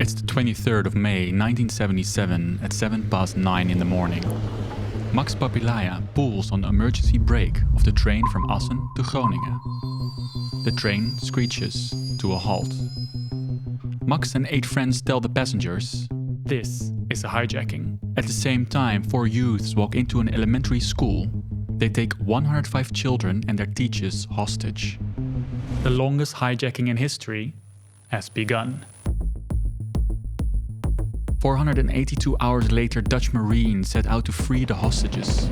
It's the 23rd of May 1977 at 9:07 in the morning. Max Papilaya pulls on the emergency brake of the train from Assen to Groningen. The train screeches to a halt. Max and 8 friends tell the passengers, "This is a hijacking." At the same time, 4 youths walk into an elementary school. They take 105 children and their teachers hostage. The longest hijacking in history has begun. 482 hours later, Dutch Marines set out to free the hostages.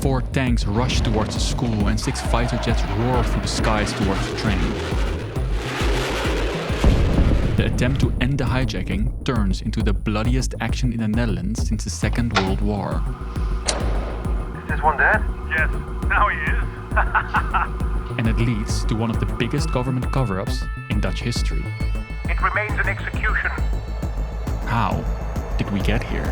4 tanks rush towards the school and 6 fighter jets roar through the skies towards the train. The attempt to end the hijacking turns into the bloodiest action in the Netherlands since the Second World War. Is this one dead? Yes, now he is. And it leads to one of the biggest government cover-ups in Dutch history. It remains an execution. How did we get here?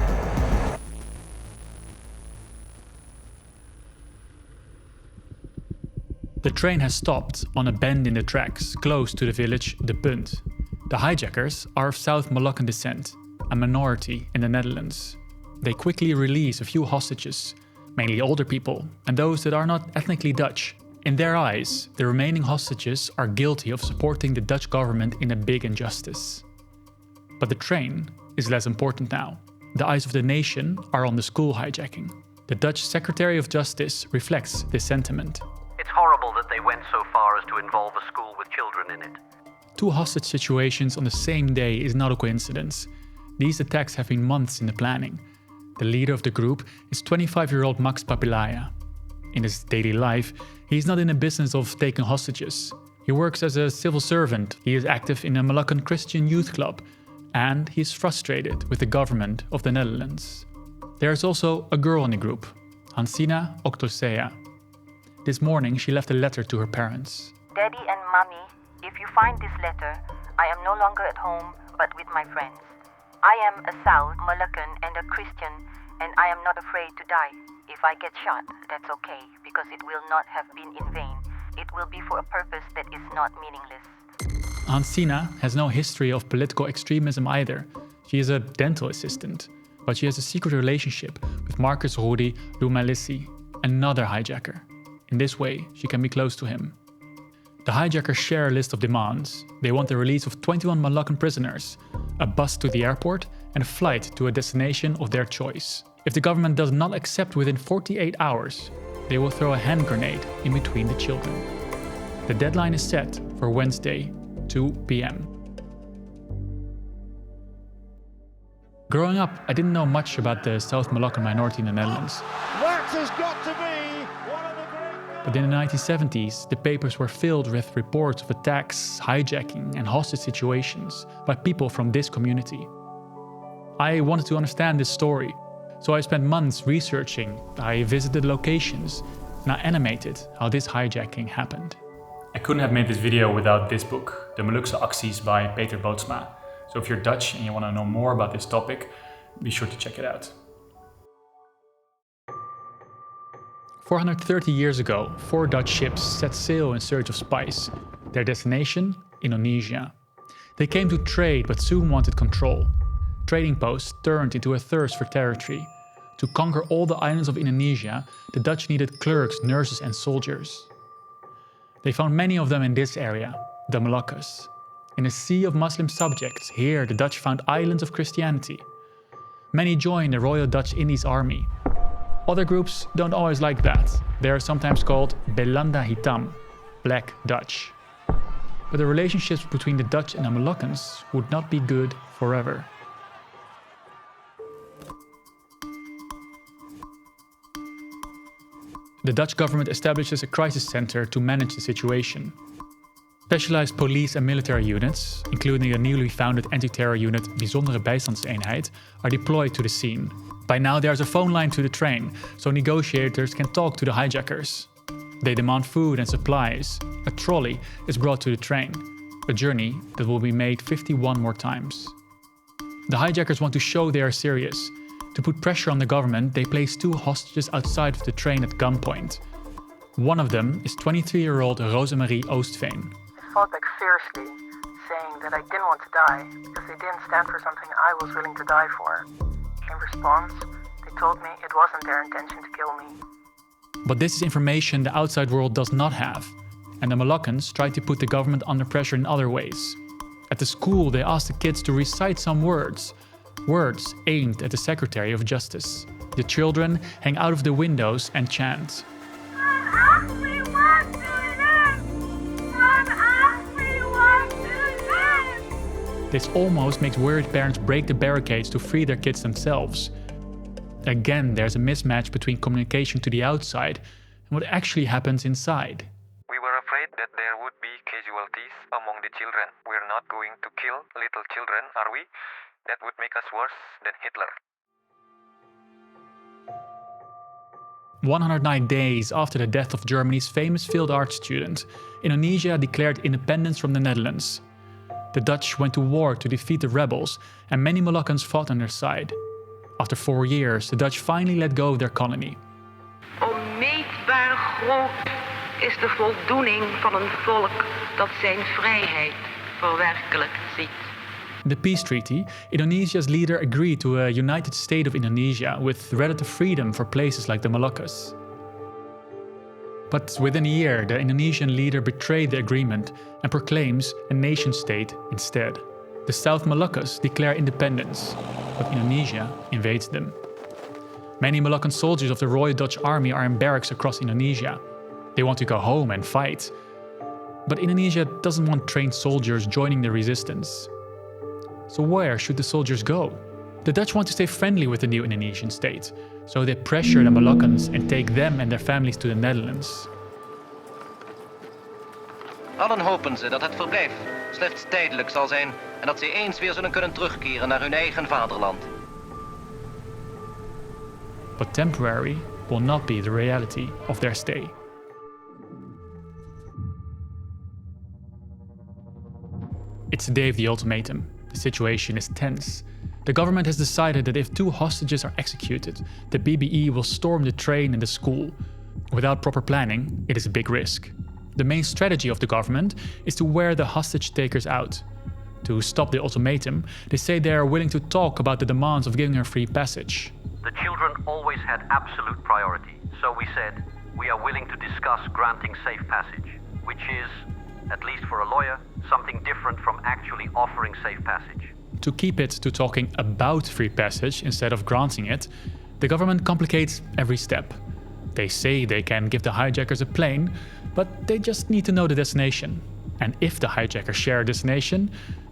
The train has stopped on a bend in the tracks close to the village De Punt. The hijackers are of South Moluccan descent, a minority in the Netherlands. They quickly release a few hostages, mainly older people and those that are not ethnically Dutch. In their eyes, the remaining hostages are guilty of supporting the Dutch government in a big injustice. But the train is less important now. The eyes of the nation are on the school hijacking. The Dutch Secretary of Justice reflects this sentiment. It's horrible that they went so far as to involve a school with children in it. 2 hostage situations on the same day is not a coincidence. These attacks have been months in the planning. The leader of the group is 25-year-old Max Papilaya. In his daily life, he's not in the business of taking hostages. He works as a civil servant, he is active in a Moluccan Christian youth club, and he's frustrated with the government of the Netherlands. There's also a girl in the group, Josina Octosea. This morning she left a letter to her parents. Daddy and Mommy, if you find this letter, I am no longer at home but with my friends. I am a South Moluccan and a Christian, and I am not afraid to die. If I get shot, that's okay, because it will not have been in vain. It will be for a purpose that is not meaningless. Josina has no history of political extremism either. She is a dental assistant, but she has a secret relationship with Marcus Rudi Lumalissi, another hijacker. In this way, she can be close to him. The hijackers share a list of demands. They want the release of 21 Moluccan prisoners, a bus to the airport, and a flight to a destination of their choice. If the government does not accept within 48 hours, they will throw a hand grenade in between the children. The deadline is set for Wednesday, 2 p.m. Growing up, I didn't know much about the South Moluccan minority in the Netherlands. That has got to be one of the great... But in the 1970s, the papers were filled with reports of attacks, hijacking, and hostage situations by people from this community. I wanted to understand this story, so I spent months researching, I visited locations, and I animated how this hijacking happened. I couldn't have made this video without this book, The Molukse Acties by Peter Bootsma. So if you're Dutch and you want to know more about this topic, be sure to check it out. 430 years ago, 4 Dutch ships set sail in search of spice. Their destination, Indonesia. They came to trade but soon wanted control. Trading posts turned into a thirst for territory. To conquer all the islands of Indonesia, the Dutch needed clerks, nurses and soldiers. They found many of them in this area, the Moluccas. In a sea of Muslim subjects, here the Dutch found islands of Christianity. Many joined the Royal Dutch Indies Army. Other groups don't always like that. They are sometimes called Belanda Hitam, Black Dutch. But the relationships between the Dutch and the Moluccans would not be good forever. The Dutch government establishes a crisis center to manage the situation. Specialized police and military units, including a newly founded anti-terror unit Bijzondere Bijstandseenheid, are deployed to the scene. By now there's a phone line to the train, so negotiators can talk to the hijackers. They demand food and supplies. A trolley is brought to the train, a journey that will be made 51 more times. The hijackers want to show they are serious. To put pressure on the government, they place 2 hostages outside of the train at gunpoint. One of them is 23-year-old Rosemarie Oostveen. Fought back fiercely, saying that I didn't want to die because they didn't stand for something I was willing to die for. In response, they told me it wasn't their intention to kill me. But this is information the outside world does not have, and the Moluccans tried to put the government under pressure in other ways. At the school, they asked the kids to recite some words aimed at the Secretary of Justice. The children hang out of the windows and chant. This almost makes worried parents break the barricades to free their kids themselves. Again, there's a mismatch between communication to the outside and what actually happens inside. We were afraid that there would be casualties among the children. We're not going to kill little children, are we? That would make us worse than Hitler. 109 days after the death of Germany's famous field art student, Indonesia declared independence from the Netherlands. The Dutch went to war to defeat the rebels, and many Moluccans fought on their side. After 4 years, the Dutch finally let go of their colony. Onmeetbaar groot is de voldoening van een volk dat zijn vrijheid verwerkelijk ziet. In the peace treaty, Indonesia's leader agreed to a united state of Indonesia with relative freedom for places like the Moluccas. But within a year, the Indonesian leader betrayed the agreement and proclaims a nation-state instead. The South Moluccas declare independence, but Indonesia invades them. Many Moluccan soldiers of the Royal Dutch Army are in barracks across Indonesia. They want to go home and fight. But Indonesia doesn't want trained soldiers joining the resistance. So where should the soldiers go? The Dutch want to stay friendly with the new Indonesian state, so they pressure the Moluccans and take them and their families to the Netherlands. Allen hopen ze dat het verblijf slechts tijdelijk zal zijn en dat ze eens weer zullen kunnen terugkeren naar hun eigen vaderland. But temporary will not be the reality of their stay. It's the day of the ultimatum. The situation is tense. The government has decided that if 2 hostages are executed, the BBE will storm the train and the school. Without proper planning, it is a big risk. The main strategy of the government is to wear the hostage takers out. To stop the ultimatum, they say they are willing to talk about the demands of giving her free passage. The children always had absolute priority, so we said we are willing to discuss granting safe passage, which is, at least for a lawyer, something different from actually offering safe passage. To keep it to talking about free passage instead of granting it, the government complicates every step. They say they can give the hijackers a plane, but they just need to know the destination. And if the hijackers share a destination,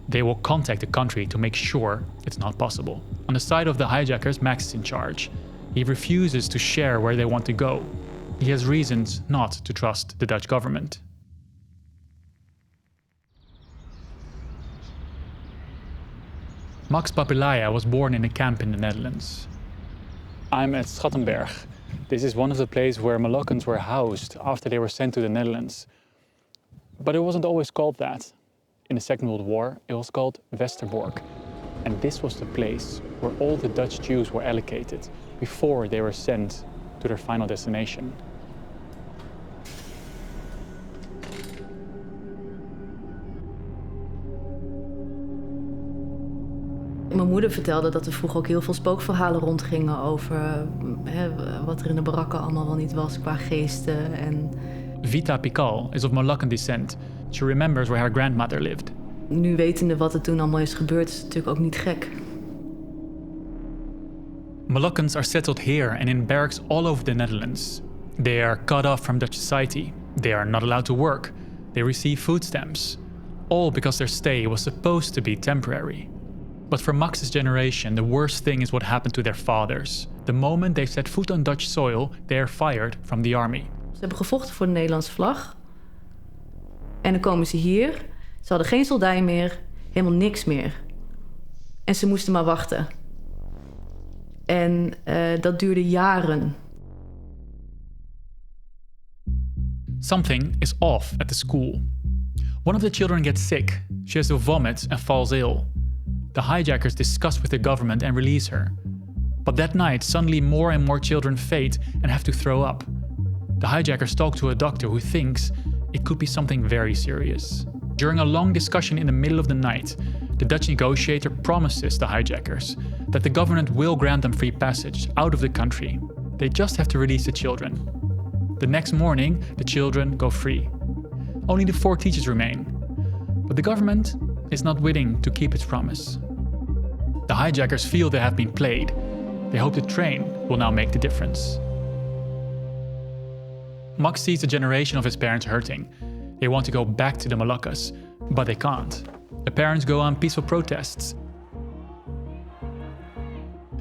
they will contact the country to make sure it's not possible. On the side of the hijackers, Max is in charge. He refuses to share where they want to go. He has reasons not to trust the Dutch government. Max Papilaya was born in a camp in the Netherlands. I'm at Schattenberg. This is one of the places where Moluccans were housed after they were sent to the Netherlands. But it wasn't always called that. In the Second World War, it was called Westerbork. And this was the place where all the Dutch Jews were allocated before they were sent to their final destination. Mijn moeder vertelde dat er vroeger ook heel veel spookverhalen rondgingen over wat er in de barakken allemaal wel niet was qua geesten. En Vita Pikal is of Moluccan descent. She remembers where her grandmother lived. Nu wetende wat er toen allemaal is gebeurd, is het natuurlijk ook niet gek. Moluccans are settled here and in barracks all over the Netherlands. They are cut off from Dutch society. They are not allowed to work. They receive food stamps. All because their stay was supposed to be temporary. But for Max's generation, the worst thing is what happened to their fathers. The moment they set foot on Dutch soil, they are fired from the army. Ze hebben gevochten voor de Nederlandse vlag. En dan komen ze hier. Ze hadden geen soldij meer, helemaal niks meer. En ze moesten maar wachten. En dat duurde jaren. Something is off at the school. One of the children gets sick. She has to vomit and falls ill. The hijackers discuss with the government and release her. But that night, suddenly more and more children faint and have to throw up. The hijackers talk to a doctor who thinks it could be something very serious. During a long discussion in the middle of the night, the Dutch negotiator promises the hijackers that the government will grant them free passage out of the country. They just have to release the children. The next morning, the children go free. Only the 4 teachers remain. But the government is not willing to keep its promise. The hijackers feel they have been played. They hope the train will now make the difference. Max sees the generation of his parents hurting. They want to go back to the Moluccas, but they can't. The parents go on peaceful protests.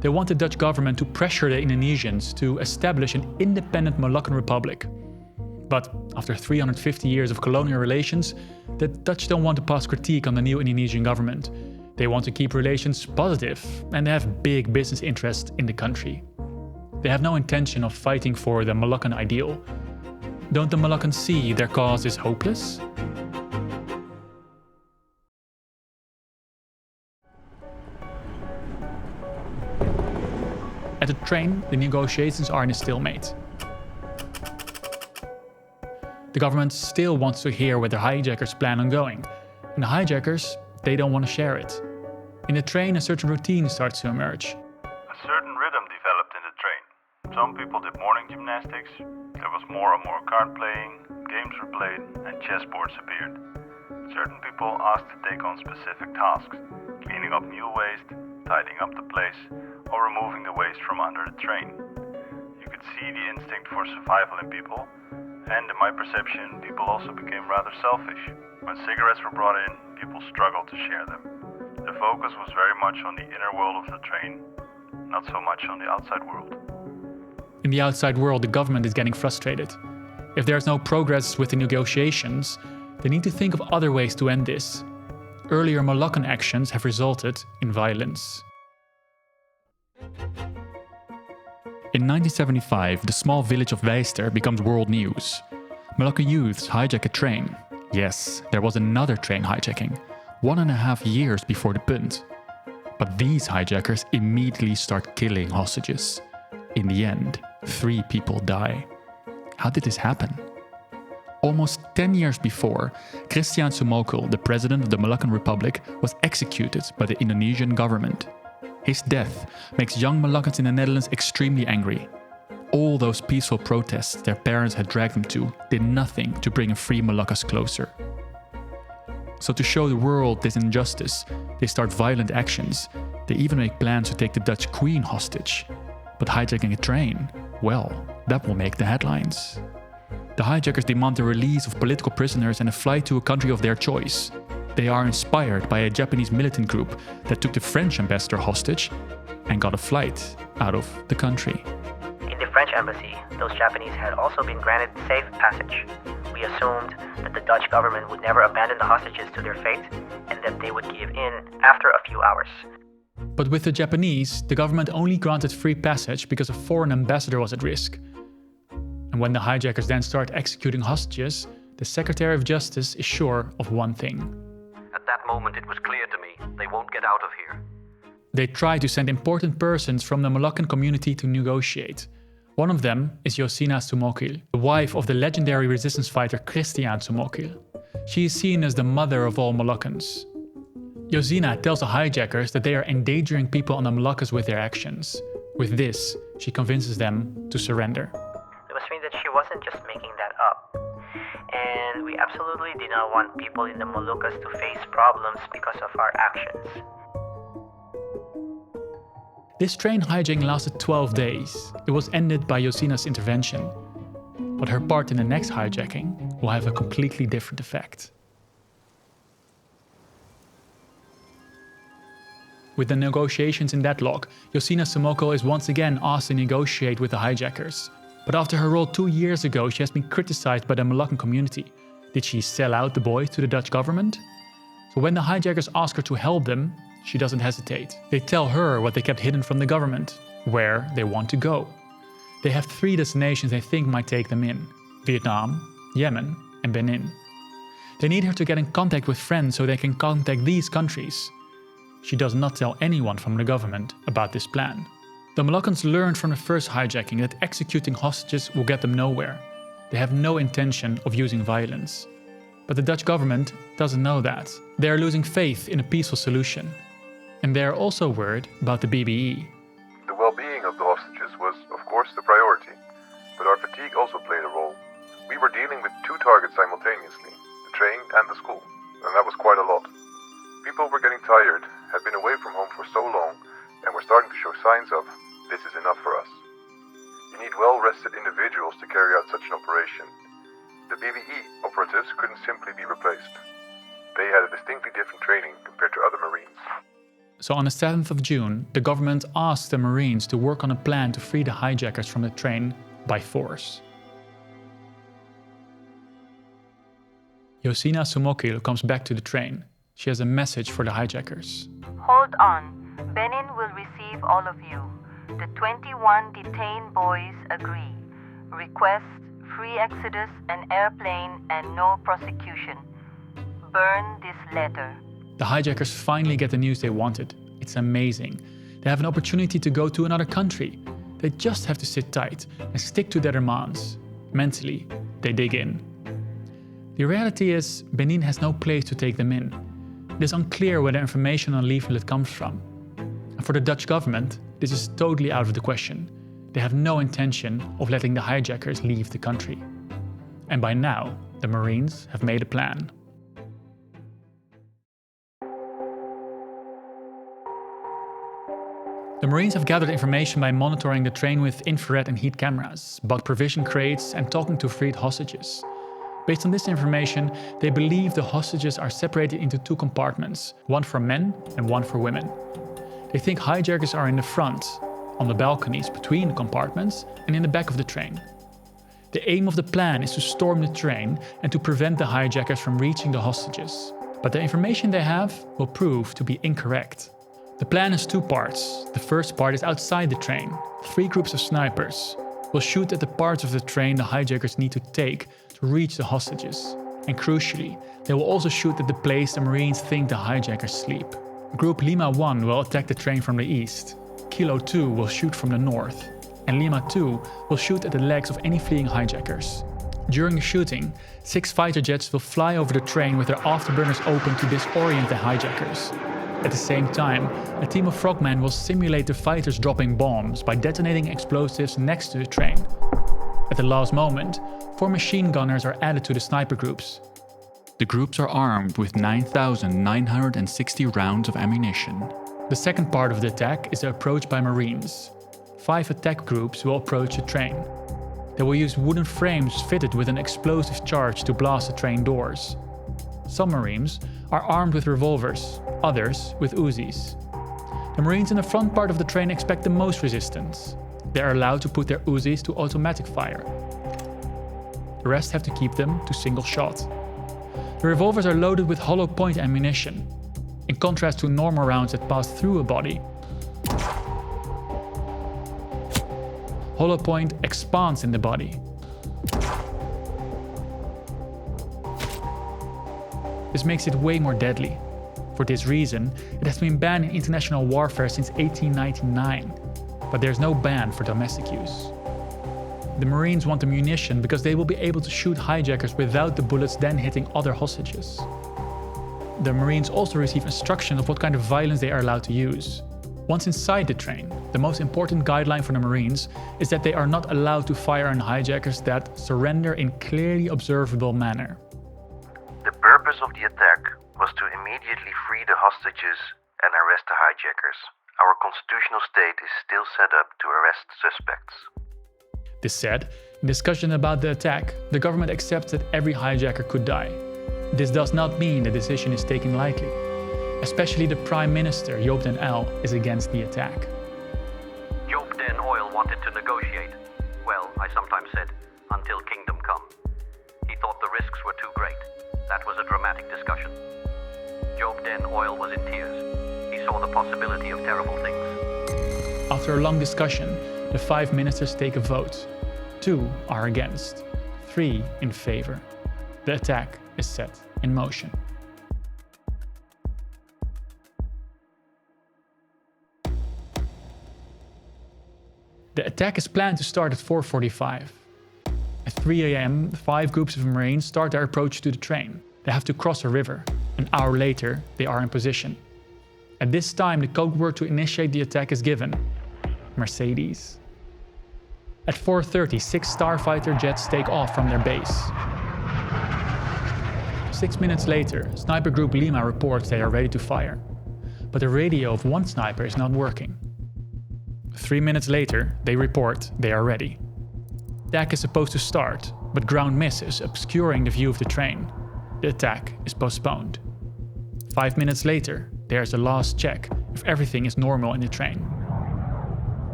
They want the Dutch government to pressure the Indonesians to establish an independent Moluccan republic. But after 350 years of colonial relations, the Dutch don't want to pass critique on the new Indonesian government. They want to keep relations positive, and they have big business interests in the country. They have no intention of fighting for the Moluccan ideal. Don't the Moluccans see their cause is hopeless? At the train, the negotiations are in a stalemate. The government still wants to hear what the hijackers plan on going, and the hijackers, they don't want to share it. In the train, a certain routine starts to emerge. A certain rhythm developed in the train. Some people did morning gymnastics, there was more and more card playing, games were played, and chessboards appeared. Certain people asked to take on specific tasks, cleaning up mule waste, tidying up the place, or removing the waste from under the train. You could see the instinct for survival in people, and in my perception, people also became rather selfish. When cigarettes were brought in, people struggled to share them. The focus was very much on the inner world of the train, not so much on the outside world. In the outside world, the government is getting frustrated. If there's no progress with the negotiations, they need to think of other ways to end this. Earlier Moluccan actions have resulted in violence. In 1975, the small village of Wijster becomes world news. Moluccan youths hijack a train. Yes, there was another train hijacking, 1.5 years before the Punt. But these hijackers immediately start killing hostages. In the end, 3 people die. How did this happen? Almost 10 years before, Christiaan Soemokil, the president of the Moluccan Republic, was executed by the Indonesian government. His death makes young Moluccans in the Netherlands extremely angry. All those peaceful protests their parents had dragged them to did nothing to bring a free Moluccas closer. So to show the world this injustice, they start violent actions. They even make plans to take the Dutch Queen hostage. But hijacking a train, well, that will make the headlines. The hijackers demand the release of political prisoners and a flight to a country of their choice. They are inspired by a Japanese militant group that took the French ambassador hostage and got a flight out of the country. In the French embassy, those Japanese had also been granted safe passage. We assumed that the Dutch government would never abandon the hostages to their fate and that they would give in after a few hours. But with the Japanese, the government only granted free passage because a foreign ambassador was at risk. And when the hijackers then start executing hostages, the Secretary of Justice is sure of one thing. At that moment it was clear to me, they won't get out of here. They try to send important persons from the Moluccan community to negotiate. One of them is Josina Soemokil, the wife of the legendary resistance fighter Christiaan Soemokil. She is seen as the mother of all Moluccans. Josina tells the hijackers that they are endangering people on the Moluccas with their actions. With this, she convinces them to surrender. It was me that she wasn't just making that up. And we absolutely did not want people in the Moluccas to face problems because of our actions. This train hijacking lasted 12 days. It was ended by Josina's intervention. But her part in the next hijacking will have a completely different effect. With the negotiations in deadlock, Josina Soemokil is once again asked to negotiate with the hijackers. But after her role 2 years ago, she has been criticized by the Moluccan community. Did she sell out the boys to the Dutch government? So when the hijackers ask her to help them, she doesn't hesitate. They tell her what they kept hidden from the government, where they want to go. They have 3 destinations they think might take them in: Vietnam, Yemen, and Benin. They need her to get in contact with friends so they can contact these countries. She does not tell anyone from the government about this plan. The Moluccans learned from the first hijacking that executing hostages will get them nowhere. They have no intention of using violence. But the Dutch government doesn't know that. They are losing faith in a peaceful solution. And they are also worried about the BBE. The well-being of the hostages was, of course, the priority, but our fatigue also played a role. We were dealing with 2 targets simultaneously, the train and the school, and that was quite a lot. People were getting tired, had been away from home for so long, and were starting to show signs of, this is enough for us. You need well-rested individuals to carry out such an operation. The BBE operatives couldn't simply be replaced. They had a distinctly different training compared to other Marines. So on the 7th of June, the government asked the Marines to work on a plan to free the hijackers from the train by force. Josina comes back to the train. She has a message for the hijackers. Hold on. Benin will receive all of you. The 21 detained boys agree. Request free exodus, an airplane, and no prosecution. Burn this letter. The hijackers finally get the news they wanted. It's amazing. They have an opportunity to go to another country. They just have to sit tight and stick to their demands. Mentally, they dig in. The reality is, Benin has no place to take them in. It is unclear where the information on the leaflet comes from. And for the Dutch government, this is totally out of the question. They have no intention of letting the hijackers leave the country. And by now, the Marines have made a plan. The Marines have gathered information by monitoring the train with infrared and heat cameras, bought provision crates and talking to freed hostages. Based on this information, they believe the hostages are separated into 2 compartments, one for men and one for women. They think hijackers are in the front, on the balconies between the compartments and in the back of the train. The aim of the plan is to storm the train and to prevent the hijackers from reaching the hostages. But the information they have will prove to be incorrect. The plan has 2 parts. The first part is outside the train. 3 groups of snipers will shoot at the parts of the train the hijackers need to take to reach the hostages. And crucially, they will also shoot at the place the Marines think the hijackers sleep. Group Lima 1 will attack the train from the east. Kilo 2 will shoot from the north. And Lima 2 will shoot at the legs of any fleeing hijackers. During the shooting, 6 fighter jets will fly over the train with their afterburners open to disorient the hijackers. At the same time, a team of frogmen will simulate the fighters dropping bombs by detonating explosives next to the train. At the last moment, 4 machine gunners are added to the sniper groups. The groups are armed with 9,960 rounds of ammunition. The second part of the attack is the approach by Marines. 5 attack groups will approach the train. They will use wooden frames fitted with an explosive charge to blast the train doors. Some Marines are armed with revolvers, others with Uzis. The Marines in the front part of the train expect the most resistance. They are allowed to put their Uzis to automatic fire. The rest have to keep them to single shot. The revolvers are loaded with hollow point ammunition. In contrast to normal rounds that pass through a body, hollow point expands in the body. This makes it way more deadly. For this reason, it has been banned in international warfare since 1899, but there's no ban for domestic use. The Marines want the munition because they will be able to shoot hijackers without the bullets then hitting other hostages. The Marines also receive instruction of what kind of violence they are allowed to use. Once inside the train, the most important guideline for the Marines is that they are not allowed to fire on hijackers that surrender in clearly observable manner. The purpose of the attack was to immediately free the hostages and arrest the hijackers. Our constitutional state is still set up to arrest suspects. This said, in discussion about the attack, the government accepts that every hijacker could die. This does not mean the decision is taken lightly. Especially the Prime Minister, Joop den Uyl, is against the attack. Joop den Uyl wanted to negotiate. Well, I sometimes said, until kingdom come. He thought the risks were too great. That was a dramatic discussion. Joop den Uyl was in tears. He saw the possibility of terrible things. After a long discussion, the 5 ministers take a vote. 2 are against, 3 in favor. The attack is set in motion. The attack is planned to start at 4:45. At 3 a.m., 5 groups of Marines start their approach to the train. They have to cross a river. An hour later, they are in position. At this time, the code word to initiate the attack is given: Mercedes. At 4:30, 6 starfighter jets take off from their base. 6 minutes later, Sniper Group Lima reports they are ready to fire. But the radio of one sniper is not working. 3 minutes later, they report they are ready. The attack is supposed to start, but ground misses, obscuring the view of the train. The attack is postponed. 5 minutes later, there's a last check if everything is normal in the train.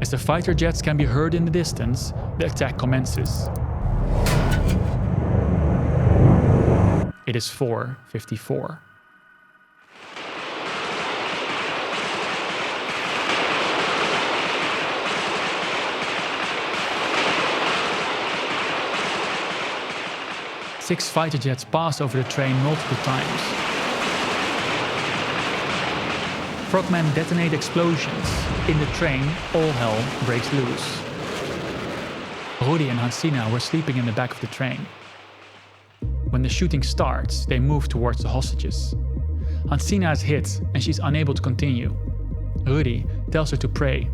As the fighter jets can be heard in the distance, the attack commences. It is 4:54. Six fighter jets pass over the train multiple times. Frogmen detonate explosions. In the train, all hell breaks loose. Rudy and Hansina were sleeping in the back of the train. When the shooting starts, they move towards the hostages. Hansina is hit and she's unable to continue. Rudy tells her to pray.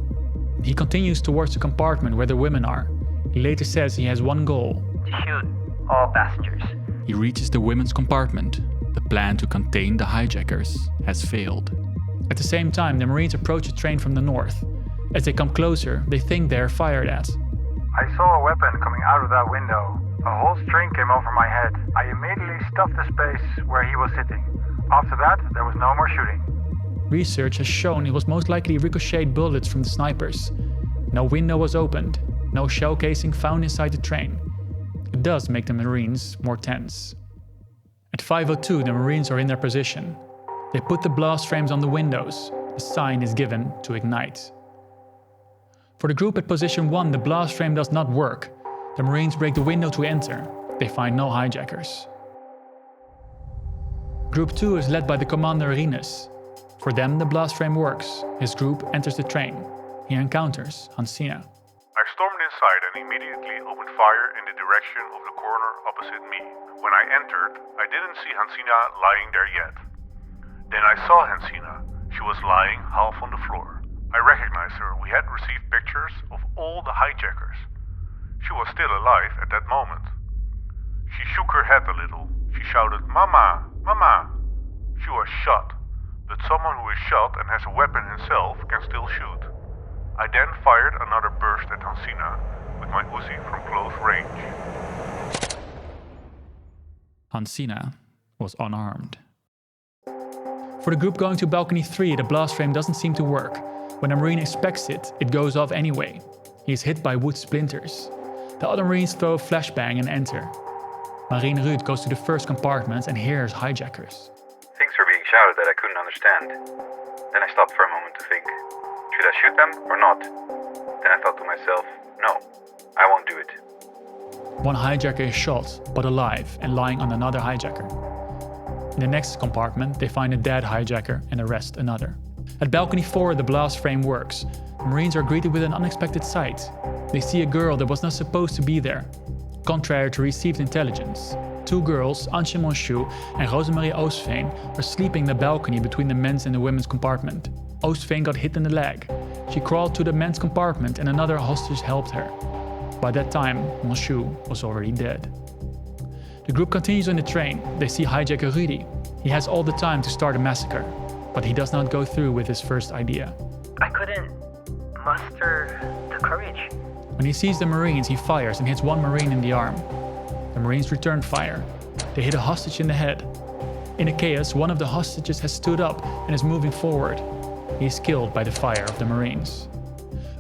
He continues towards the compartment where the women are. He later says he has one goal: to shoot all passengers. He reaches the women's compartment. The plan to contain the hijackers has failed. At the same time, the Marines approach the train from the north. As they come closer, they think they are fired at. I saw a weapon coming out of that window. A whole string came over my head. I immediately stuffed the space where he was sitting. After that, there was no more shooting. Research has shown it was most likely ricocheted bullets from the snipers. No window was opened. No shell casing found inside the train. It does make the Marines more tense. At 5:02, the Marines are in their position. They put the blast frames on the windows. The sign is given to ignite. For the group at position 1, the blast frame does not work. The Marines break the window to enter. They find no hijackers. Group 2 is led by the commander Rinus. For them, the blast frame works. His group enters the train. He encounters Hansina. I stormed inside and immediately opened fire in the direction of the corner opposite me. When I entered, I didn't see Hansina lying there yet. Then I saw Hansina. She was lying half on the floor. I recognized her. We had received pictures of all the hijackers. She was still alive at that moment. She shook her head a little. She shouted, "Mama! Mama!" She was shot, but someone who is shot and has a weapon himself can still shoot. I then fired another burst at Hansina with my Uzi from close range. Hansina was unarmed. For the group going to balcony 3, the blast frame doesn't seem to work. When a Marine expects it, it goes off anyway. He is hit by wood splinters. The other Marines throw a flashbang and enter. Marine Ruud goes to the first compartment and hears hijackers. Things were being shouted that I couldn't understand. Then I stopped for a moment to think, should I shoot them or not? Then I thought to myself, no, I won't do it. One hijacker is shot, but alive and lying on another hijacker. In the next compartment, they find a dead hijacker and arrest another. At balcony 4, the blast frame works. The Marines are greeted with an unexpected sight. They see a girl that was not supposed to be there. Contrary to received intelligence, 2 girls, Antje Monshu and Rosemarie Oostveen, are sleeping in the balcony between the men's and the women's compartment. Oostveen got hit in the leg. She crawled to the men's compartment and another hostage helped her. By that time, Monshu was already dead. The group continues on the train. They see hijacker Rudy. He has all the time to start a massacre, but he does not go through with his first idea. I couldn't muster the courage. When he sees the Marines, he fires and hits one Marine in the arm. The Marines return fire. They hit a hostage in the head. In the chaos, one of the hostages has stood up and is moving forward. He is killed by the fire of the Marines.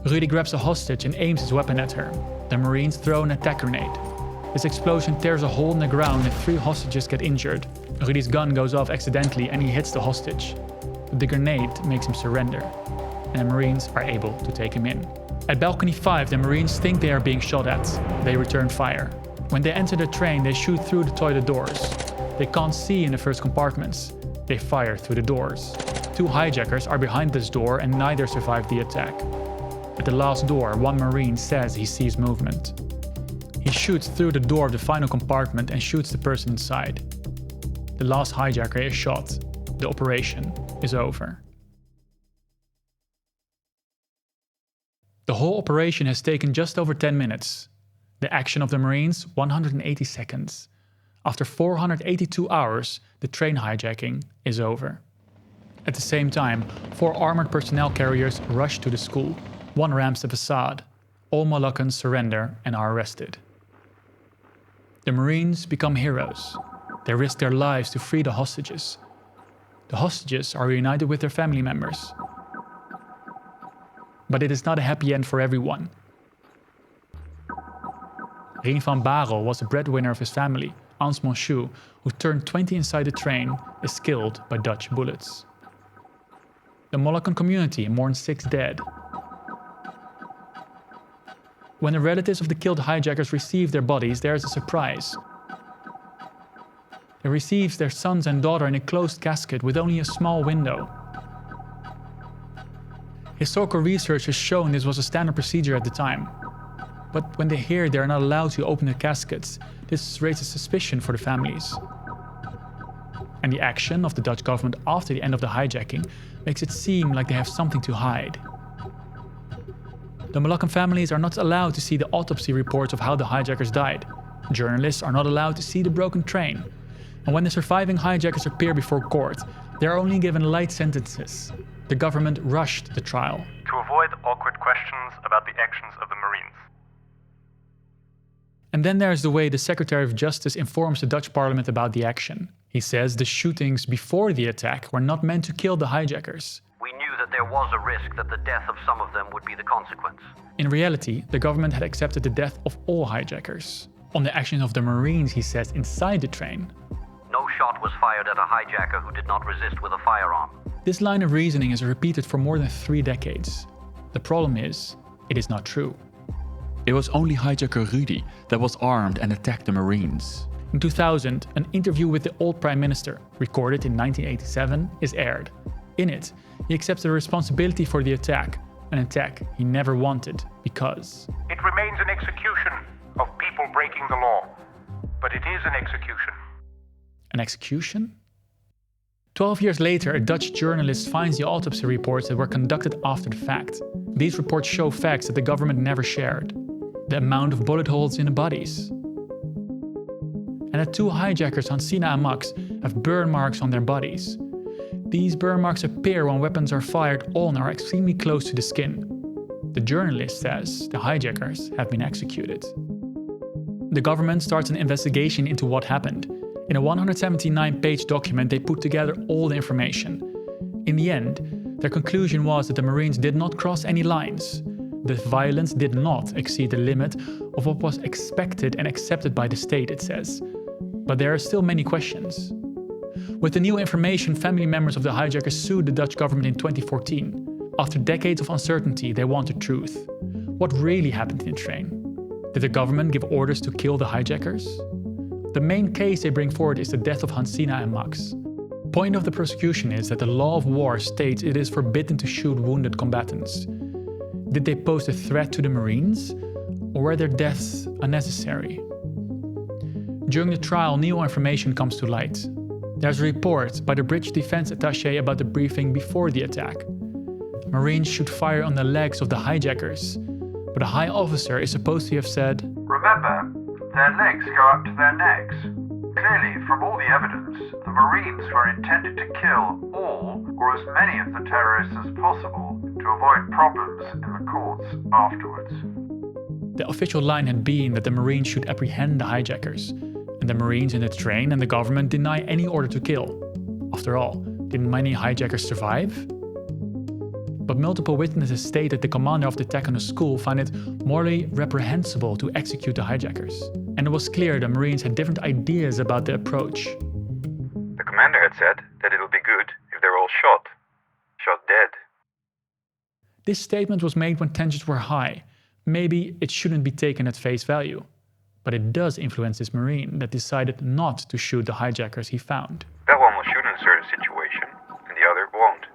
Rudy grabs a hostage and aims his weapon at her. The Marines throw an attack grenade. This explosion tears a hole in the ground and 3 hostages get injured. Rudy's gun goes off accidentally and he hits the hostage. But the grenade makes him surrender, and the Marines are able to take him in. At balcony 5, the Marines think they are being shot at. They return fire. When they enter the train, they shoot through the toilet doors. They can't see in the first compartments. They fire through the doors. 2 hijackers are behind this door and neither survive the attack. At the last door, one Marine says he sees movement. He shoots through the door of the final compartment and shoots the person inside. The last hijacker is shot. The operation is over. The whole operation has taken just over 10 minutes. The action of the Marines, 180 seconds. After 482 hours, the train hijacking is over. At the same time, 4 armored personnel carriers rush to the school. 1 rams the facade. All Moluccans surrender and are arrested. The Marines become heroes. They risk their lives to free the hostages. The hostages are reunited with their family members. But it is not a happy end for everyone. Rien van Barel was the breadwinner of his family. Ans Monsieur, who turned 20 inside the train, is killed by Dutch bullets. The Moluccan community mourns 6 dead. When the relatives of the killed hijackers receive their bodies, there is a surprise. They receive their sons and daughter in a closed casket with only a small window. Historical research has shown this was a standard procedure at the time. But when they hear they are not allowed to open the caskets, this raises suspicion for the families. And the action of the Dutch government after the end of the hijacking makes it seem like they have something to hide. The Moluccan families are not allowed to see the autopsy reports of how the hijackers died. Journalists are not allowed to see the broken train. And when the surviving hijackers appear before court, they are only given light sentences. The government rushed the trial. To avoid awkward questions about the actions of the Marines. And then there's the way the Secretary of Justice informs the Dutch Parliament about the action. He says the shootings before the attack were not meant to kill the hijackers. We knew that there was a risk that the death of some of them would be the consequence. In reality, the government had accepted the death of all hijackers. On the action of the Marines, he says, inside the train. No shot was fired at a hijacker who did not resist with a firearm. This line of reasoning is repeated for more than 3 decades. The problem is, it is not true. It was only hijacker Rudy that was armed and attacked the Marines. In 2000, an interview with the old Prime Minister, recorded in 1987, is aired. In it, he accepts the responsibility for the attack, an attack he never wanted because... It remains an execution of people breaking the law, but it is an execution. An execution? 12 years later, a Dutch journalist finds the autopsy reports that were conducted after the fact. These reports show facts that the government never shared. The amount of bullet holes in the bodies. And the 2 hijackers, Josina and Max, have burn marks on their bodies. These burn marks appear when weapons are fired on or are extremely close to the skin. The journalist says the hijackers have been executed. The government starts an investigation into what happened. In a 179-page document, they put together all the information. In the end, their conclusion was that the Marines did not cross any lines. The violence did not exceed the limit of what was expected and accepted by the state, it says. But there are still many questions. With the new information, family members of the hijackers sued the Dutch government in 2014. After decades of uncertainty, they wanted truth. What really happened in the train? Did the government give orders to kill the hijackers? The main case they bring forward is the death of Josina and Max. The point of the prosecution is that the law of war states it is forbidden to shoot wounded combatants. Did they pose a threat to the Marines, or were their deaths unnecessary? During the trial, new information comes to light. There's a report by the British Defense Attaché about the briefing before the attack. Marines shoot fire on the legs of the hijackers, but a high officer is supposed to have said, "Remember, their legs go up to their necks. Clearly, from all the evidence, the Marines were intended to kill all or as many of the terrorists as possible to avoid problems in the courts afterwards." The official line had been that the Marines should apprehend the hijackers, and the Marines in the train and the government deny any order to kill. After all, didn't many hijackers survive? But multiple witnesses state that the commander of the attack on the school found it morally reprehensible to execute the hijackers. And it was clear the Marines had different ideas about the approach. The commander had said that it would be good if they were all shot dead. This statement was made when tensions were high. Maybe it shouldn't be taken at face value. But it does influence this Marine that decided not to shoot the hijackers he found. That one will shoot in a certain situation, and the other won't.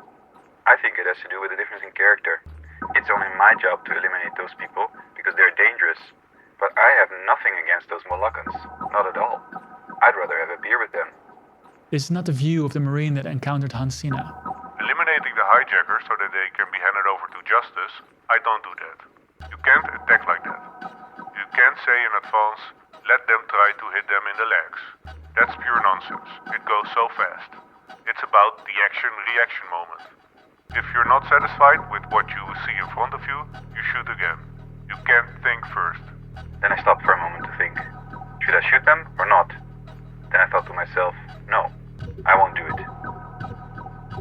I think it has to do with the difference in character. It's only my job to eliminate those people because they're dangerous. But I have nothing against those Moluccans. Not at all. I'd rather have a beer with them. This is not the view of the Marine that encountered Josina. Eliminating the hijackers so that they can be handed over to justice, I don't do that. You can't attack like that. You can't say in advance, let them try to hit them in the legs. That's pure nonsense. It goes so fast. It's about the action-reaction moment. If you're not satisfied with what you see in front of you, you shoot again. You can't think first. Then I stopped for a moment to think, should I shoot them or not? Then I thought to myself, no, I won't do it.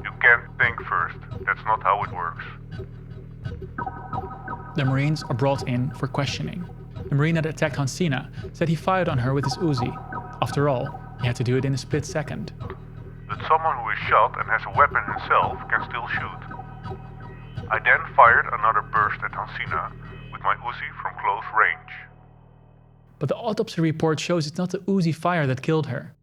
You can't think first. That's not how it works. The Marines are brought in for questioning. The Marine that attacked Josina said he fired on her with his Uzi. After all, he had to do it in a split second. But someone who is shot and has a weapon himself can still shoot. I then fired another burst at Josina with my Uzi from close range. But the autopsy report shows it's not the Uzi fire that killed her.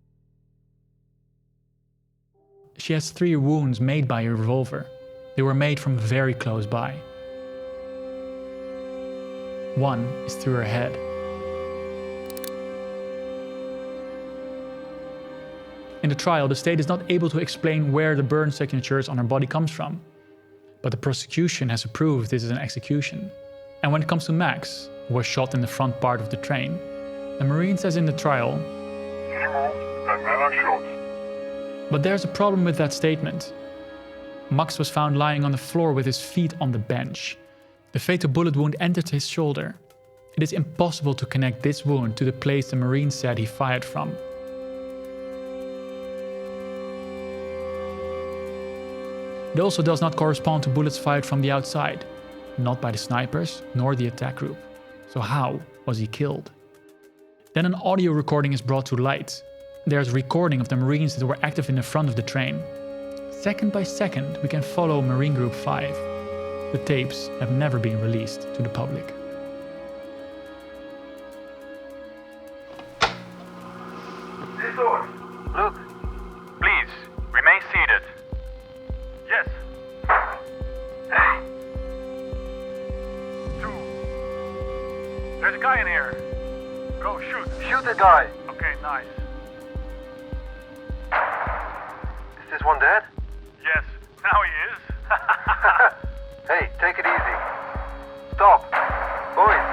She has 3 wounds made by a revolver. They were made from very close by. One is through her head. In the trial, the state is not able to explain where the burn signatures on her body comes from. But the prosecution has approved this is an execution. And when it comes to Max, who was shot in the front part of the train, the Marine says in the trial, that man are shot. But there's a problem with that statement. Max was found lying on the floor with his feet on the bench. The fatal bullet wound entered his shoulder. It is impossible to connect this wound to the place the Marine said he fired from. It also does not correspond to bullets fired from the outside, not by the snipers nor the attack group. So how was he killed? Then an audio recording is brought to light. There's a recording of the Marines that were active in the front of the train. Second by second, we can follow Marine Group 5. The tapes have never been released to the public. Luke, please, remain seated. Yes. Hey. 2. There's a guy in here. Go, shoot. Shoot the guy. Okay, nice. Is this one dead? Yes, now he is. Hey, take it easy. Stop. Boys.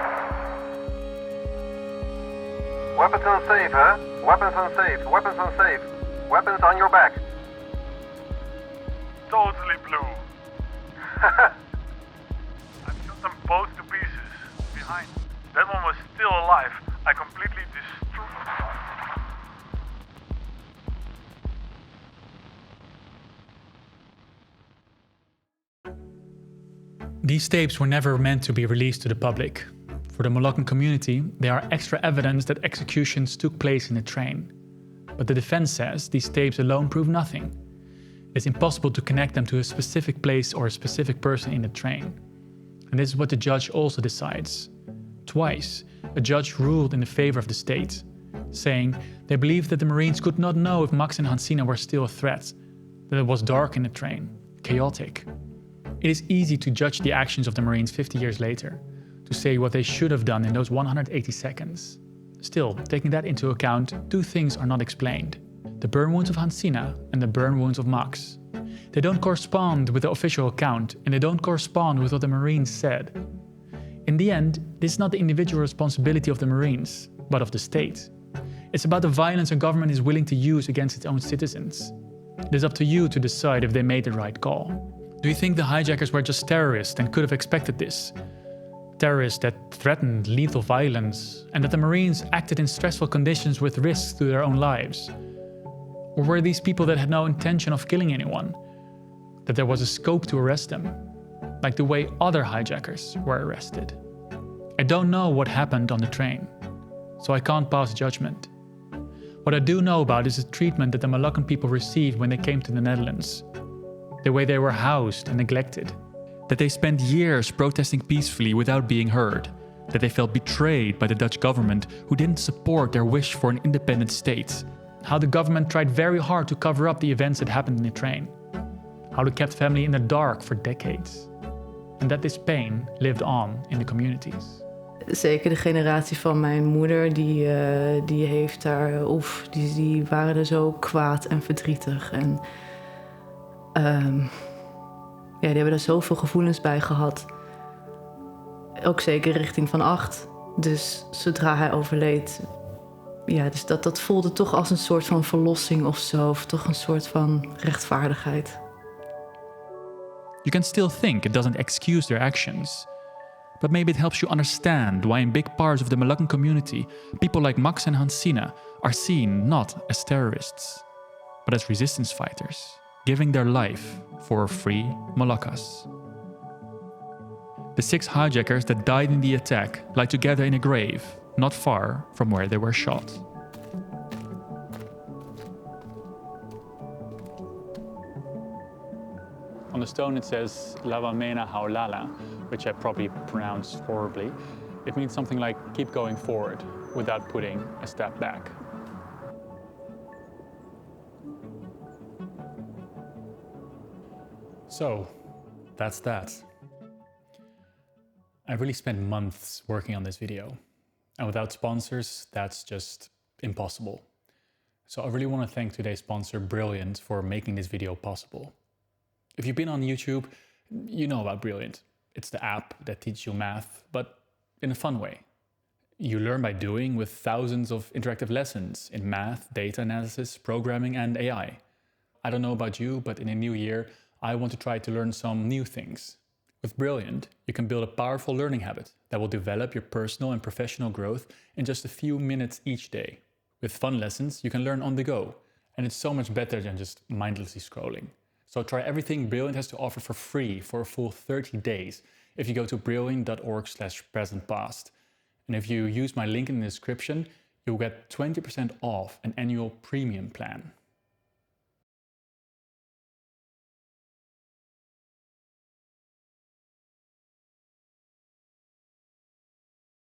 Weapons unsafe, huh? Weapons unsafe. Weapons unsafe. Weapons on your back. Totally blue. I shot them both to pieces. Behind. That one was still alive. I completely destroyed. These tapes were never meant to be released to the public. For the Moluccan community, they are extra evidence that executions took place in the train. But the defense says these tapes alone prove nothing. It's impossible to connect them to a specific place or a specific person in the train. And this is what the judge also decides. Twice, a judge ruled in the favor of the state, saying they believed that the Marines could not know if Max and Josina were still a threat, that it was dark in the train, chaotic. It is easy to judge the actions of the Marines 50 years later, to say what they should have done in those 180 seconds. Still, taking that into account, 2 things are not explained. The burn wounds of Josina and the burn wounds of Max. They don't correspond with the official account, and they don't correspond with what the Marines said. In the end, this is not the individual responsibility of the Marines, but of the state. It's about the violence a government is willing to use against its own citizens. It is up to you to decide if they made the right call. Do you think the hijackers were just terrorists and could have expected this? Terrorists that threatened lethal violence, and that the Marines acted in stressful conditions with risks to their own lives? Or were these people that had no intention of killing anyone? That there was a scope to arrest them, like the way other hijackers were arrested? I don't know what happened on the train, so I can't pass judgment. What I do know about is the treatment that the Moluccan people received when they came to the Netherlands. The way they were housed and neglected. That they spent years protesting peacefully without being heard. That they felt betrayed by the Dutch government, who didn't support their wish for an independent state. How the government tried very hard to cover up the events that happened in the train. How they kept family in the dark for decades. And that this pain lived on in the communities. Zeker de generatie van mijn moeder, die heeft daar, die waren er zo kwaad en verdrietig. En die hebben er zoveel gevoelens bij gehad. Ook zeker richting Van Acht. Dus zodra hij overleed, dus dat voelde toch als een soort van verlossing of zo. Of toch een soort van rechtvaardigheid. You can still think it doesn't excuse their actions. But maybe it helps you understand why in big parts of the Moluccan community, people like Max and Josina are seen not as terrorists, but as resistance fighters, giving their life for free Moluccas. The 6 hijackers that died in the attack lie together in a grave, not far from where they were shot. On the stone it says Lavamena Haulala, which I probably pronounced horribly. It means something like keep going forward without putting a step back. So, that's that. I really spent months working on this video, and without sponsors, that's just impossible. So I really want to thank today's sponsor, Brilliant, for making this video possible. If you've been on YouTube, you know about Brilliant. It's the app that teaches you math, but in a fun way. You learn by doing with thousands of interactive lessons in math, data analysis, programming, and AI. I don't know about you, but in a new year, I want to try to learn some new things. With Brilliant, you can build a powerful learning habit that will develop your personal and professional growth in just a few minutes each day. With fun lessons, you can learn on the go, and it's so much better than just mindlessly scrolling. So try everything Brilliant has to offer for free for a full 30 days if you go to brilliant.org/presentpast. And if you use my link in the description, you'll get 20% off an annual premium plan.